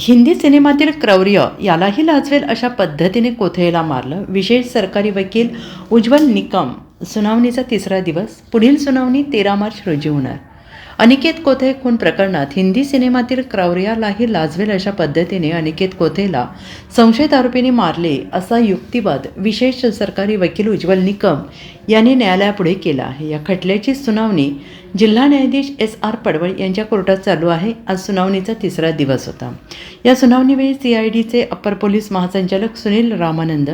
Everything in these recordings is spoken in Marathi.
हिंदी सिनेमातील क्रौर्य यालाही लाजवेल अशा पद्धतीने कोथळेला मारलं. विशेष सरकारी वकील उज्ज्वल निकम सुनावणीचा तिसरा दिवस. पुढील सुनावणी 13 मार्च रोजी होणार. अनिकेत कोथळे खून प्रकरणात हिंदी सिनेमातील क्रौर्यालाही लाजवेल अशा पद्धतीने अनिकेत कोथळेला संशयित आरोपींनी मारले असा युक्तिवाद विशेष सरकारी वकील उज्ज्वल निकम यांनी न्यायालयापुढे केला आहे. या खटल्याची सुनावणी जिल्हा न्यायाधीश S.R. पडवळ यांच्या कोर्टात चालू आहे. आज सुनावणीचा तिसरा दिवस होता. या सुनावणीवेळी CIDचे अप्पर पोलीस महासंचालक सुनील रामानंद,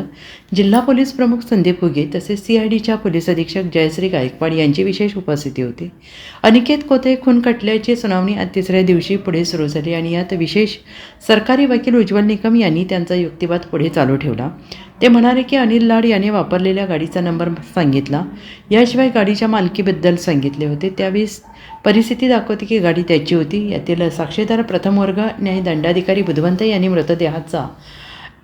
जिल्हा पोलीस प्रमुख संदीप हुगे तसेच CIDच्या पोलीस अधीक्षक जयश्री गायकवाड यांची विशेष उपस्थिती होती. अनिकेत कोथळे खून खटल्याची सुनावणी आज तिसऱ्या दिवशी पुढे सुरू झाली आणि यात विशेष सरकारी वकील उज्ज्वल निकम यांनी त्यांचा युक्तिवाद पुढे चालू ठेवला. ते म्हणाले की अनिल लाड याने वापरलेल्या गाडीचा नंबर सांगितला, याशिवाय गाडीच्या मालकीबद्दल सांगितले होते. त्यावेळी परिस्थिती दाखवते की गाडी त्याची होती. यातील साक्षीदार प्रथम वर्ग न्यायदंडाधिकारी बुधवंत यांनी मृतदेहाचा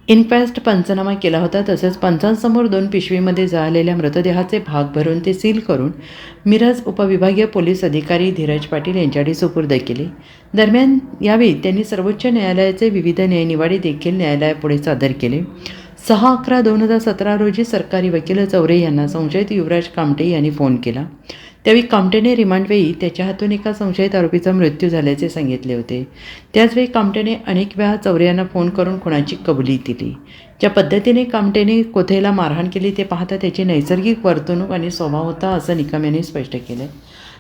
इनक्वेस्ट पंचनामा केला होता. तसेच पंचांसमोर 2 पिशवीमध्ये जाळलेल्या मृतदेहाचे भाग भरून ते सील करून मिरज उपविभागीय पोलीस अधिकारी धीरज पाटील यांच्याकडे सुपूर्द केले. दरम्यान यावेळी त्यांनी सर्वोच्च न्यायालयाचे विविध न्यायनिवाडे देखील न्यायालयापुढे सादर केले. 6/11/2017 रोजी सरकारी वकील चौरे यांना संशयित युवराज कामटे यांनी फोन केला. त्यावेळी कामटेने रिमांडवेळी त्याच्या हातून एका संशयित आरोपीचा मृत्यू झाल्याचे सांगितले होते. त्याचवेळी कामटेने अनेक वेळा चौरे यांना फोन करून खुनाची कबुली दिली. ज्या पद्धतीने कामटेने कोथळेला मारहाण केली ते पाहता त्याची नैसर्गिक वर्तणूक आणि स्वभाव होता असं निकम यांनी स्पष्ट केलं.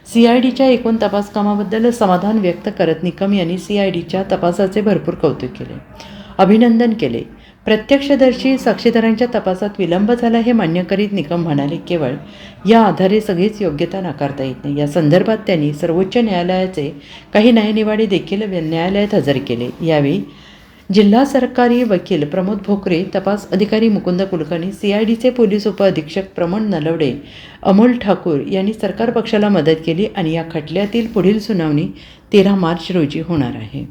CIDच्या एकूण तपास कामाबद्दल समाधान व्यक्त करत निकम यांनी CIDच्या तपासाचे भरपूर कौतुक केले, अभिनंदन केले. प्रत्यक्षदर्शी साक्षीदारांच्या तपासात विलंब झाला हे मान्य करीत निकम म्हणाले, केवळ या आधारे सगळीच योग्यता नाकारता येत नाही. या संदर्भात त्यांनी सर्वोच्च न्यायालयाचे काही न्यायनिवाडे देखील न्यायालयात हजर केले. यावेळी जिल्हा सरकारी वकील प्रमोद भोकरे, तपास अधिकारी मुकुंद कुलकर्णी, CIDचे पोलीस उपअधीक्षक प्रमोद नलवडे, अमोल ठाकूर यांनी सरकार पक्षाला मदत केली आणि या खटल्यातील पुढील सुनावणी 13 मार्च रोजी होणार आहे.